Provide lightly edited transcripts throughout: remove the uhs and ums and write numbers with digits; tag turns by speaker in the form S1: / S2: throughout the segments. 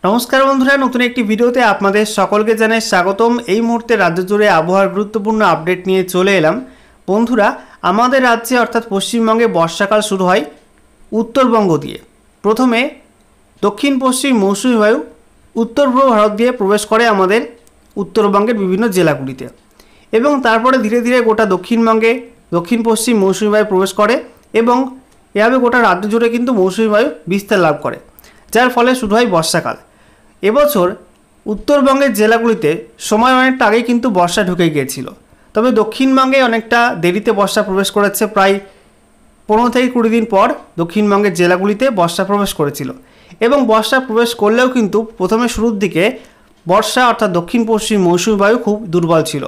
S1: नमस्कार बंधुरा नतून एक भिडियोते आपनादेर सकलके जानाई स्वागतम। এই মুহূর্তে राज्य जुड़े आबहावार गुरुत्वपूर्ण आपडेट निये चले एलाम। बंधुरा आमादेर राज्ये अर्थात पश्चिमबंगे बर्षाकाल शुरू हय उत्तरबंग दिए। प्रथमे दक्षिण पश्चिम मौसुमी वायु उत्तर पूर्व भारत दिए प्रवेश करे आमादेर उत्तरबंगेर विभिन्न जेलागुलिते एबं तारपरे धीरे धीरे गोटा दक्षिणबंगे दक्षिण पश्चिम मौसुमी वायु प्रवेश करे एबं एभाবে गोटा राज्य जुड़े किन्तु मौसुमी वायु विस्तार लाभ करे, जार फले शुरू हय बर्षाकाल। এবছর উত্তরবঙ্গের জেলাগুলিতে সময় অনেকটা আগেই কিন্তু বর্ষা ঢুকে গিয়েছিল, তবে দক্ষিণবঙ্গে অনেকটা দেরিতে বর্ষা প্রবেশ করেছে। প্রায় 15 থেকে 20 দিন পর দক্ষিণবঙ্গের জেলাগুলিতে বর্ষা প্রবেশ করেছিল এবং বর্ষা প্রবেশ করলেও কিন্তু প্রথমে শুরুর দিকে বর্ষা অর্থাৎ দক্ষিণ পশ্চিম মৌসুমী বায়ু খুব দুর্বল ছিল,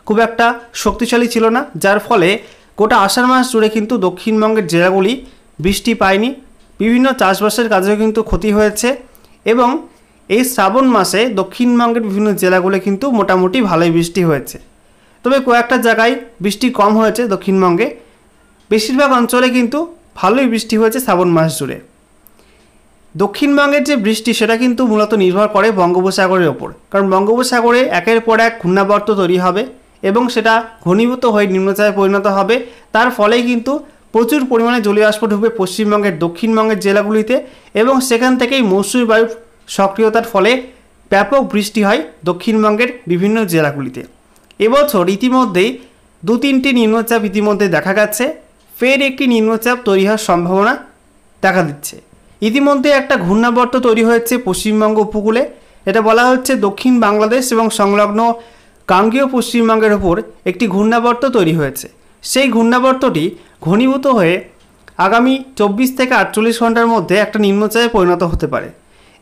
S1: খুব একটা শক্তিশালী ছিল না, যার ফলে গোটা আষাঢ় মাস জুড়ে কিন্তু দক্ষিণবঙ্গের জেলাগুলি বৃষ্টি পায়নি। বিভিন্ন চাষবাসের কাজেও কিন্তু ক্ষতি হয়েছে এবং এই শ্রাবণ মাসে দক্ষিণবঙ্গের বিভিন্ন জেলাগুলো কিন্তু মোটামুটি ভালোই বৃষ্টি হয়েছে, তবে কয়েকটা জায়গায় বৃষ্টি কম হয়েছে। দক্ষিণবঙ্গে বেশিরভাগ অঞ্চলে কিন্তু ভালোই বৃষ্টি হয়েছে শ্রাবণ মাস জুড়ে। দক্ষিণবঙ্গের যে বৃষ্টি সেটা কিন্তু মূলত নির্ভর করে বঙ্গোপসাগরের ওপর, কারণ বঙ্গোপসাগরে একের পর এক ঘূর্ণাবর্ত তৈরি হবে এবং সেটা ঘনীভূত হয়ে নিম্নচাপে পরিণত হবে। তার ফলেই কিন্তু প্রচুর পরিমাণে জলীয় বাষ্প ঢুকবে পশ্চিমবঙ্গের দক্ষিণবঙ্গের জেলাগুলিতে এবং সেখান থেকেই মৌসুমী বায়ু सक्रियतार फले व्यापक बृष्टि है दक्षिणबंगेर विभिन्न जेलागुलिते। এবছর ইতিমধ্যেই 2-3টি নিম্নচাপ ইতিমধ্যে দেখা গেছে, ফের একটি নিম্নচাপ তৈরি হওয়ার সম্ভাবনা দেখা দিচ্ছে। ইতিমধ্যে একটা ঘূর্ণাবর্ত তৈরি হয়েছে পশ্চিমবঙ্গ উপকূলে, এটা বলা হচ্ছে দক্ষিণ বাংলাদেশ এবং সংলগ্ন গাঙ্গেয় পশ্চিমবঙ্গের উপর একটি ঘূর্ণাবর্ত তৈরি হয়েছে। সেই ঘূর্ণাবর্তটি ঘনীভূত হয়ে আগামী 24 থেকে 48 ঘন্টার মধ্যে একটা নিম্নচাপে পরিণত হতে পারে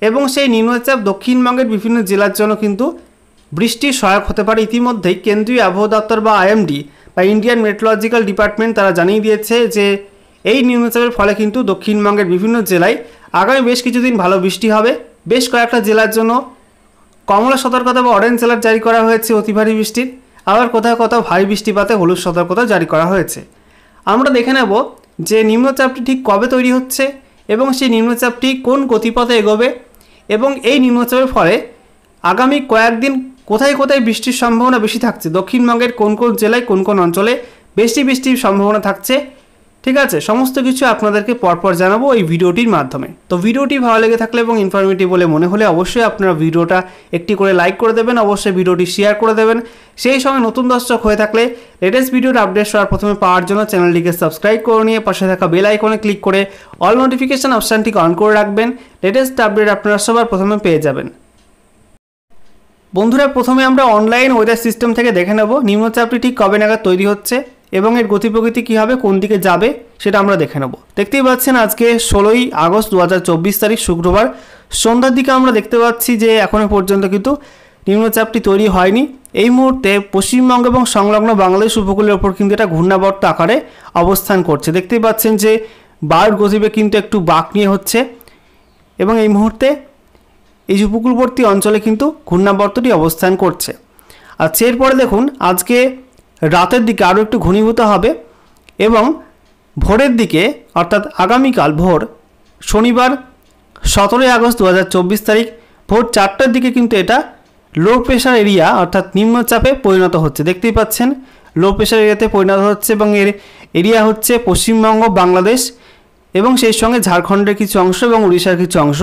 S1: এবং সেই নিম্নচাপ দক্ষিণবঙ্গের বিভিন্ন জেলার জন্য কিন্তু বৃষ্টির সহায়ক হতে পারে। ইতিমধ্যেই কেন্দ্রীয় আবহাওয়া দপ্তর বা আইএমডি বা ইন্ডিয়ান মেট্রোলজিক্যাল ডিপার্টমেন্ট তারা জানিয়ে দিয়েছে যে এই নিম্নচাপের ফলে কিন্তু দক্ষিণবঙ্গের বিভিন্ন জেলায় আগামী বেশ কিছুদিন ভালো বৃষ্টি হবে। বেশ কয়েকটা জেলার জন্য কমলা সতর্কতা বা অরেঞ্জ অ্যালার্ট জারি করা হয়েছে অতি ভারী বৃষ্টির, আবার কোথাও কোথাও ভারী বৃষ্টিপাতে হলুদ সতর্কতা জারি করা হয়েছে। আমরা দেখে নেব যে নিম্নচাপটি ঠিক কবে তৈরি হচ্ছে এবং সেই নিম্নচাপটি কোন গতিপথে এগোবে এবং এই নিম্নচাপের ফলে আগামী কয়েকদিন কোথায় কোথায় বৃষ্টির সম্ভাবনা বেশি থাকছে, দক্ষিণবঙ্গের কোন কোন জেলায় কোন কোন অঞ্চলে বেশি বৃষ্টির সম্ভাবনা থাকছে। ঠিক আছে, সমস্ত কিছু আপনাদেরকে পরপর জানাবো এই ভিডিওটির মাধ্যমে। তো ভিডিওটি ভালো লেগে থাকলে এবং ইনফরমেটিভ বলে মনে হলে অবশ্যই আপনারা ভিডিওটা একটি করে লাইক করে দেবেন, অবশ্যই ভিডিওটি শেয়ার করে দেবেন। সেই সঙ্গে নতুন দর্শক হয়ে থাকলে লেটেস্ট ভিডিওর আপডেট সবার প্রথমে পাওয়ার জন্য চ্যানেলটিকে সাবস্ক্রাইব করে নিয়ে পাশে থাকা বেল আইকনে ক্লিক করে অল নোটিফিকেশন অপশানটিকে অন করে রাখবেন। লেটেস্ট আপডেট আপনারা সবার প্রথমে পেয়ে যাবেন। বন্ধুরা, প্রথমে আমরা অনলাইন ওয়েদার সিস্টেম থেকে দেখে নেব নিম্নচাপটি ঠিক কবে নাগাদ তৈরি হচ্ছে এবং এর গতি প্রকৃতি কী হবে, কোন দিকে যাবে সেটা আমরা দেখে নেব। দেখতেই পাচ্ছেন আজকে 16ই আগস্ট 2024 তারিখ শুক্রবার সন্ধ্যার দিকে আমরা দেখতে পাচ্ছি যে এখনও পর্যন্ত কিন্তু নিম্নচাপটি তৈরি হয়নি। এই মুহূর্তে পশ্চিমবঙ্গ এবং সংলগ্ন বাংলাদেশ উপকূলের ওপর কিন্তু এটা ঘূর্ণাবর্ত আকারে অবস্থান করছে। দেখতেই পাচ্ছেন যে বায়ুর গতিবেগ কিন্তু একটু বাঁক নিয়ে হচ্ছে এবং এই মুহূর্তে এই উপকূলবর্তী অঞ্চলে কিন্তু ঘূর্ণাবর্তটি অবস্থান করছে। আর এরপরে দেখুন আজকে রাতের দিকে আরও একটু ঘনীভূত হবে এবং ভোরের দিকে অর্থাৎ আগামীকাল ভোর শনিবার 17ই আগস্ট 2024 তারিখ ভোর 4টার দিকে কিন্তু এটা লো প্রেশার এরিয়া অর্থাৎ নিম্নচাপে পরিণত হচ্ছে। দেখতেই পাচ্ছেন লো প্রেশার এরিয়াতে পরিণত হচ্ছে এবং এর এরিয়া হচ্ছে পশ্চিমবঙ্গ, বাংলাদেশ এবং সেই সঙ্গে ঝাড়খণ্ডের কিছু অংশ এবং উড়িষ্যার কিছু অংশ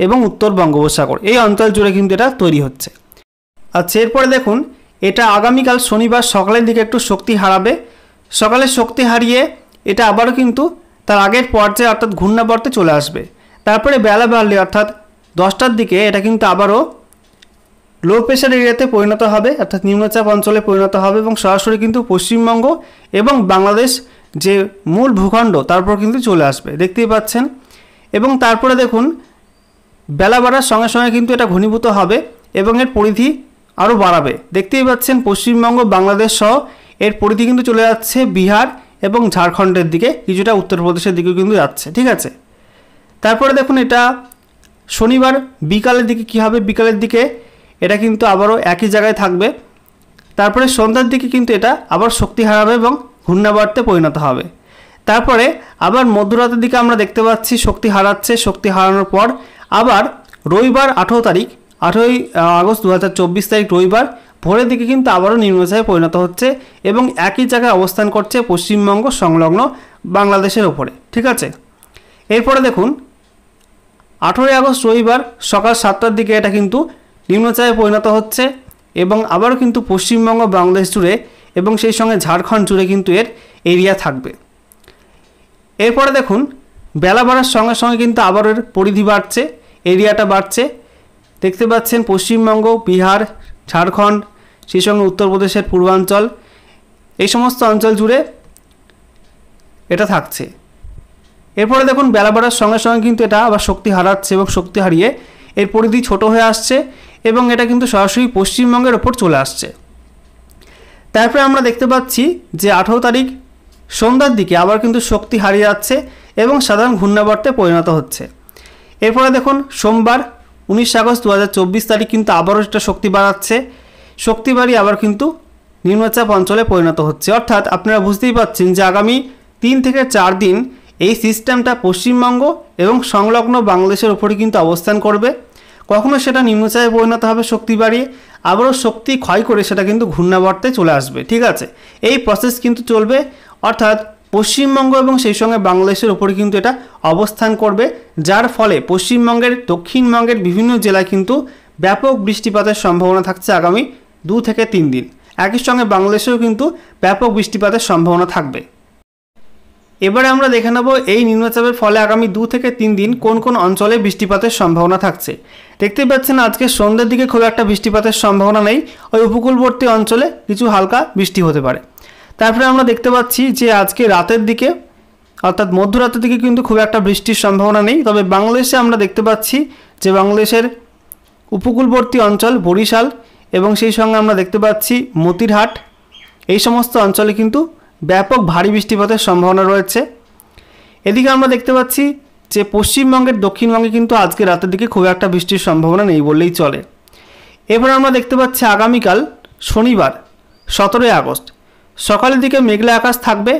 S1: এবং উত্তর বঙ্গোপসাগর এই অঞ্চল জুড়ে কিন্তু এটা তৈরি হচ্ছে। আচ্ছা, এরপরে দেখুন এটা আগামীকাল শনিবার সকালের দিকে একটু শক্তি হারাবে, সকালে শক্তি হারিয়ে এটা আবারও কিন্তু তার আগের পর্যায়ে অর্থাৎ ঘূর্ণাবর্তে চলে আসবে। তারপরে বেলা বাড়লে অর্থাৎ 10টার দিকে এটা কিন্তু আবারও লো প্রেশার এরিয়াতে পরিণত হবে অর্থাৎ নিম্নচাপ অঞ্চলে পরিণত হবে এবং সরাসরি কিন্তু পশ্চিমবঙ্গ এবং বাংলাদেশ যে মূল ভূখণ্ড তারপর কিন্তু চলে আসবে। দেখতেই পাচ্ছেন এবং তারপরে দেখুন বেলা বাড়ার সঙ্গে সঙ্গে কিন্তু এটা ঘনীভূত হবে এবং এর পরিধি আরও বাড়াবে। দেখতেই পাচ্ছেন পশ্চিমবঙ্গ, বাংলাদেশ সহ এর পরিধি কিন্তু চলে যাচ্ছে বিহার এবং ঝাড়খণ্ডের দিকে, কিছুটা উত্তরপ্রদেশের দিকেও কিন্তু যাচ্ছে। ঠিক আছে, তারপরে দেখুন এটা শনিবার বিকালের দিকে কী হবে, বিকালের দিকে এটা কিন্তু আবারও একই জায়গায় থাকবে। তারপরে সন্ধ্যার দিকে কিন্তু এটা আবার শক্তি হারাবে এবং ঘূর্ণাবর্তে পরিণত হবে। তারপরে আবার মধ্যরাতের দিকে আমরা দেখতে পাচ্ছি শক্তি হারাচ্ছে, শক্তি হারানোর পর আবার রবিবার 18 তারিখ 18ই আগস্ট 2024 তারিখ রবিবার ভোরের দিকে কিন্তু আবারও নিম্নচাপে পরিণত হচ্ছে এবং একই জায়গায় অবস্থান করছে পশ্চিমবঙ্গ সংলগ্ন বাংলাদেশের ওপরে। ঠিক আছে, এরপরে দেখুন 18ই আগস্ট রবিবার সকাল 7টার দিকে এটা কিন্তু নিম্নচাপে পরিণত হচ্ছে এবং আবারও কিন্তু পশ্চিমবঙ্গ বাংলাদেশ জুড়ে এবং সেই সঙ্গে ঝাড়খণ্ড জুড়ে কিন্তু এর এরিয়া থাকবে। এরপরে দেখুন বেলা বাড়ার সঙ্গে সঙ্গে কিন্তু আবারও এর পরিধি বাড়ছে, এরিয়াটা বাড়ছে। দেখতে পাচ্ছেন পশ্চিমবঙ্গ, বিহার, ঝাড়খণ্ড, সেই সঙ্গে উত্তরপ্রদেশের পূর্বাঞ্চল, এই সমস্ত অঞ্চল জুড়ে এটা থাকছে। এরপরে দেখুন বেলা বাড়ার সঙ্গে সঙ্গে কিন্তু এটা আবার শক্তি হারাচ্ছে এবং শক্তি হারিয়ে এর পরিধি ছোট হয়ে আসছে এবং এটা কিন্তু সরাসরি পশ্চিমবঙ্গের ওপর চলে আসছে। তারপরে আমরা দেখতে পাচ্ছি যে 18 তারিখ সন্ধ্যার দিকে আবার কিন্তু শক্তি হারিয়ে যাচ্ছে এবং সাধারণ ঘূর্ণাবর্তে পরিণত হচ্ছে। এরপরে দেখুন সোমবার 19 আগস্ট 2024 তারিখ কিন্তু আবারও এটা শক্তি বাড়াচ্ছে, শক্তি বাড়িয়ে আবার কিন্তু নিম্নচাপ অঞ্চলে পরিণত হচ্ছে। অর্থাৎ আপনারা বুঝতেই পারছেন যে আগামী 3 থেকে 4 দিন এই সিস্টেমটা পশ্চিমবঙ্গ এবং সংলগ্ন বাংলাদেশের ওপরে কিন্তু অবস্থান করবে। কখনো সেটা নিম্নচাপে পরিণত হবে শক্তি বাড়িয়ে, আবারও শক্তি ক্ষয় করে সেটা কিন্তু ঘূর্ণাবর্তে চলে আসবে। ঠিক আছে, এই প্রসেস কিন্তু চলবে। অর্থাৎ পশ্চিমবঙ্গ এবং সেই সঙ্গে বাংলাদেশের ওপরে কিন্তু এটা অবস্থান করবে, যার ফলে পশ্চিমবঙ্গের দক্ষিণবঙ্গের বিভিন্ন জেলায় কিন্তু ব্যাপক বৃষ্টিপাতের সম্ভাবনা থাকছে আগামী 2 থেকে 3 দিন। একই সঙ্গে বাংলাদেশেও কিন্তু ব্যাপক বৃষ্টিপাতের সম্ভাবনা থাকবে। এবারে আমরা দেখে নেব এই নিম্নচাপের ফলে আগামী 2 থেকে 3 দিন কোন কোন অঞ্চলে বৃষ্টিপাতের সম্ভাবনা থাকছে। দেখতে পাচ্ছেন আজকে সন্ধ্যের দিকে খুব একটা বৃষ্টিপাতের সম্ভাবনা নেই, ওই উপকূলবর্তী অঞ্চলে কিছু হালকা বৃষ্টি হতে পারে। তারপরে আমরা দেখতে পাচ্ছি যে আজকে রাতের দিকে অর্থাৎ মধ্যরাতের দিকে কিন্তু খুব একটা বৃষ্টির সম্ভাবনা নেই। তবে বাংলাদেশে আমরা দেখতে পাচ্ছি যে বাংলাদেশের উপকূলবর্তী অঞ্চল বরিশাল এবং সেই সঙ্গে আমরা দেখতে পাচ্ছি মতিরহাট, এই সমস্ত অঞ্চলে কিন্তু ব্যাপক ভারী বৃষ্টিপাতের সম্ভাবনা রয়েছে। এদিকে আমরা দেখতে পাচ্ছি যে পশ্চিমবঙ্গের দক্ষিণবঙ্গে কিন্তু আজকে রাতের দিকে খুব একটা বৃষ্টির সম্ভাবনা নেই বললেই চলে। এবার আমরা দেখতে পাচ্ছি আগামীকাল শনিবার 17 আগস্ট সকালের দিকে মেঘলা আকাশ থাকবে,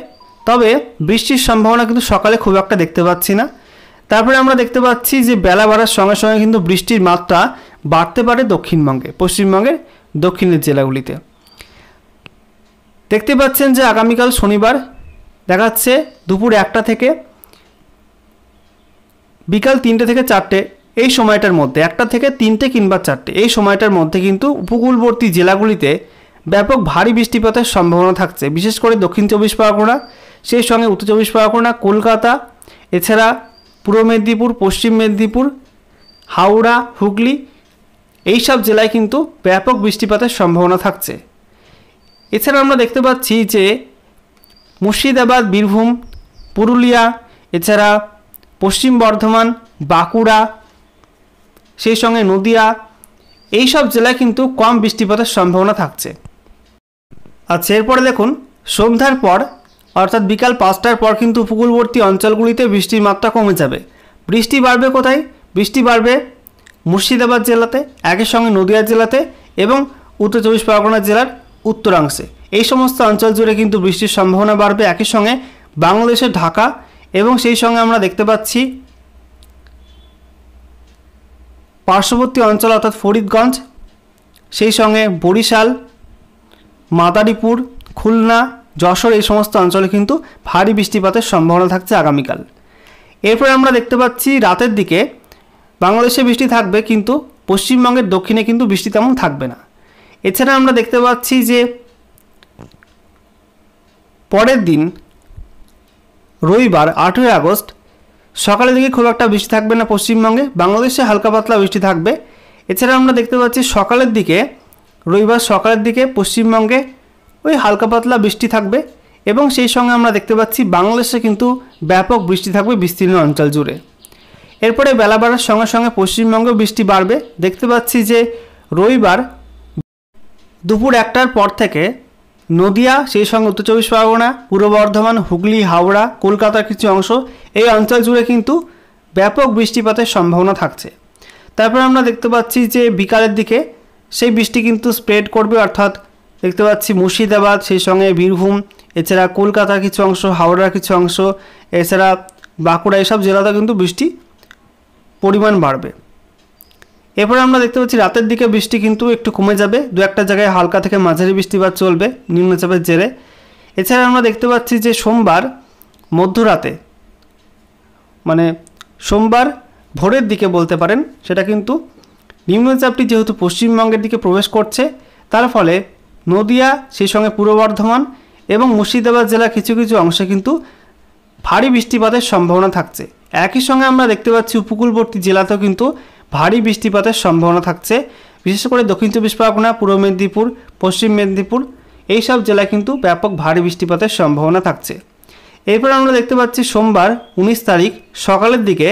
S1: তবে বৃষ্টির সম্ভাবনা কিন্তু সকালে খুব একটা দেখতে পাচ্ছি না। তারপরে আমরা দেখতে পাচ্ছি যে বেলা বাড়ার সঙ্গে সঙ্গে কিন্তু বৃষ্টির মাত্রা বাড়তে পারে দক্ষিণবঙ্গে, পশ্চিমবঙ্গের দক্ষিণের জেলাগুলিতে। দেখতে পাচ্ছেন যে আগামীকাল শনিবার দেখাচ্ছে দুপুর 1টা থেকে বিকাল 3টে থেকে 4টে, এই সময়টার মধ্যে 1টা থেকে 3টে কিংবা 4টে এই সময়টার মধ্যে কিন্তু উপকূলবর্তী জেলাগুলিতে ব্যাপক ভারী বৃষ্টিপাতের সম্ভাবনা থাকছে, বিশেষ করে দক্ষিণ 24 পরগনা, সেই সঙ্গে উত্তর 24 পরগনা, কলকাতা, এছাড়া পূর্ব মেদিনীপুর, পশ্চিম মেদিনীপুর, হাওড়া, হুগলি, এই সব জেলায় কিন্তু ব্যাপক বৃষ্টিপাতের সম্ভাবনা থাকছে। এছাড়া আমরা দেখতে পাচ্ছি যে মুর্শিদাবাদ, বীরভূম, পুরুলিয়া, এছাড়া পশ্চিম বর্ধমান, বাঁকুড়া, সেই সঙ্গে নদিয়া, এই সব জেলায় কিন্তু কম বৃষ্টিপাতের সম্ভাবনা থাকছে। আচ্ছা, এরপরে দেখুন সন্ধ্যার পর অর্থাৎ বিকাল 5টার পর কিন্তু উপকূলবর্তী অঞ্চলগুলিতে বৃষ্টির মাত্রা কমে যাবে। বৃষ্টি বাড়বে কোথায়? বৃষ্টি বাড়বে মুর্শিদাবাদ জেলাতে, একই সঙ্গে নদিয়া জেলাতে এবং উত্তর 24 পরগনা জেলার উত্তরাংশে, এই সমস্ত অঞ্চল জুড়ে কিন্তু বৃষ্টির সম্ভাবনা বাড়বে। একই সঙ্গে বাংলাদেশের ঢাকা এবং সেই সঙ্গে আমরা দেখতে পাচ্ছি পার্শ্ববর্তী অঞ্চল অর্থাৎ ফরিদগঞ্জ, সেই সঙ্গে বরিশাল, মাদারীপুর, খুলনা, যশোর, এই সমস্ত অঞ্চলে কিন্তু ভারী বৃষ্টিপাতের সম্ভাবনা থাকছে আগামীকাল। এরপরে আমরা দেখতে পাচ্ছি রাতের দিকে বাংলাদেশে বৃষ্টি থাকবে, কিন্তু পশ্চিমবঙ্গের দক্ষিণে কিন্তু বৃষ্টি তেমন থাকবে না। এছাড়া আমরা দেখতে পাচ্ছি যে পরের দিন রবিবার 8 আগস্ট সকালের দিকে খুব একটা বৃষ্টি থাকবে না পশ্চিমবঙ্গে, বাংলাদেশে হালকা পাতলা বৃষ্টি থাকবে। এছাড়া আমরা দেখতে পাচ্ছি সকালের দিকে রবিবার সকালের দিকে পশ্চিমবঙ্গে ওই হালকা পাতলা বৃষ্টি থাকবে এবং সেই সঙ্গে আমরা দেখতে পাচ্ছি বাংলাদেশে কিন্তু ব্যাপক বৃষ্টি থাকবে বিস্তীর্ণ অঞ্চল জুড়ে। এরপরে বেলা বাড়ার সঙ্গে সঙ্গে পশ্চিমবঙ্গেও বৃষ্টি বাড়বে। দেখতে পাচ্ছি যে রবিবার দুপুর 1টার পর থেকে নদিয়া, সেই সঙ্গে উত্তর 24 পরগনা, পূর্ব বর্ধমান, হুগলি, হাওড়া, কলকাতার কিছু অংশ, এই অঞ্চল জুড়ে কিন্তু ব্যাপক বৃষ্টিপাতের সম্ভাবনা থাকছে। তারপর আমরা দেখতে পাচ্ছি যে বিকালের দিকে সেই বৃষ্টি কিন্তু স্প্রেড করবে, অর্থাৎ দেখতে পাচ্ছি মুর্শিদাবাদ, সেই সঙ্গে বীরভূম, এছাড়া কলকাতার কিছু অংশ, হাওড়ার কিছু অংশ, এছাড়া বাঁকুড়া, এসব জেলাতে কিন্তু বৃষ্টি পরিমাণ বাড়বে। এরপরে আমরা দেখতে পাচ্ছি রাতের দিকে বৃষ্টি কিন্তু একটু কমে যাবে, দু একটা জায়গায় হালকা থেকে মাঝারি বৃষ্টিপাত চলবে নিম্নচাপের জেরে। এছাড়া আমরা দেখতে পাচ্ছি যে সোমবার মধ্যরাতে, মানে সোমবার ভোরের দিকে বলতে পারেন, সেটা কিন্তু নিম্নচাপটি যেহেতু পশ্চিমবঙ্গের দিকে প্রবেশ করছে, তার ফলে নদিয়া সেই সঙ্গে পূর্ব বর্ধমান এবং মুর্শিদাবাদ জেলার কিছু কিছু অংশে কিন্তু ভারী বৃষ্টিপাতের সম্ভাবনা থাকছে। একই সঙ্গে আমরা দেখতে পাচ্ছি উপকূলবর্তী জেলাতেও কিন্তু ভারী বৃষ্টিপাতের সম্ভাবনা থাকছে, বিশেষ করে দক্ষিণ চব্বিশ পরগনা, পূর্ব মেদিনীপুর, পশ্চিম মেদিনীপুর এই সব জেলায় কিন্তু ব্যাপক ভারী বৃষ্টিপাতের সম্ভাবনা থাকছে। এরপর আমরা দেখতে পাচ্ছি সোমবার 19 তারিখ সকালের দিকে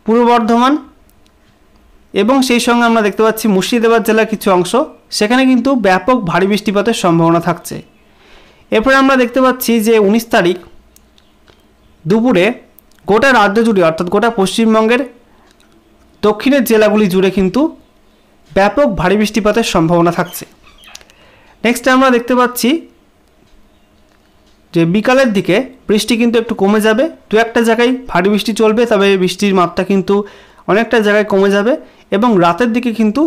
S1: পূর্ব বর্ধমান এবং সেই সঙ্গে আমরা দেখতে পাচ্ছি মুর্শিদাবাদ জেলার কিছু অংশ, সেখানে কিন্তু ব্যাপক ভারী বৃষ্টিপাতের সম্ভাবনা থাকছে। এরপরে আমরা দেখতে পাচ্ছি যে 19 তারিখ দুপুরে গোটা রাজ্য জুড়ে অর্থাৎ গোটা পশ্চিমবঙ্গের দক্ষিণের জেলাগুলি জুড়ে কিন্তু ব্যাপক ভারী বৃষ্টিপাতের সম্ভাবনা থাকছে। নেক্সট আমরা দেখতে পাচ্ছি যে বিকালের দিকে বৃষ্টি কিন্তু একটু কমে যাবে, দু একটা জায়গায় ভারী বৃষ্টি চলবে, তবে বৃষ্টির মাত্রা কিন্তু অনেকটা জায়গায় কমে যাবে এবং রাতের দিকে কিন্তু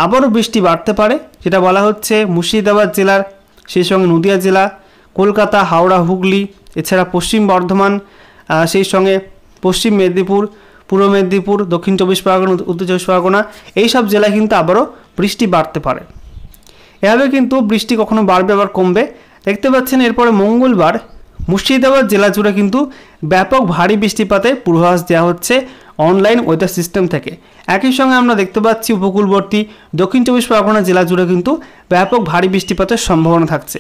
S1: আবারও বৃষ্টি বাড়তে পারে, যেটা বলা হচ্ছে মুর্শিদাবাদ জেলার, সেই সঙ্গে নদিয়া জেলা, কলকাতা, হাওড়া, হুগলি, এছাড়া পশ্চিম বর্ধমান, সেই সঙ্গে পশ্চিম মেদিনীপুর, পূর্ব মেদিনীপুর, দক্ষিণ চব্বিশ পরগনা, উত্তর চব্বিশ পরগনা এই সব জেলায় কিন্তু আবারও বৃষ্টি বাড়তে পারে। এভাবে কিন্তু বৃষ্টি কখনো বাড়বে আবার কমবে। দেখতে পাচ্ছেন এরপরে মঙ্গলবার মুর্শিদাবাদ জেলা জুড়ে কিন্তু ব্যাপক ভারী বৃষ্টিপাতের পূর্বাভাস দেওয়া হচ্ছে অনলাইন ওয়েদার সিস্টেম থেকে। একই সঙ্গে আমরা দেখতে পাচ্ছি উপকূলবর্তী দক্ষিণ চব্বিশ পরগনা জেলা জুড়ে কিন্তু ব্যাপক ভারী বৃষ্টিপাতের সম্ভাবনা থাকছে।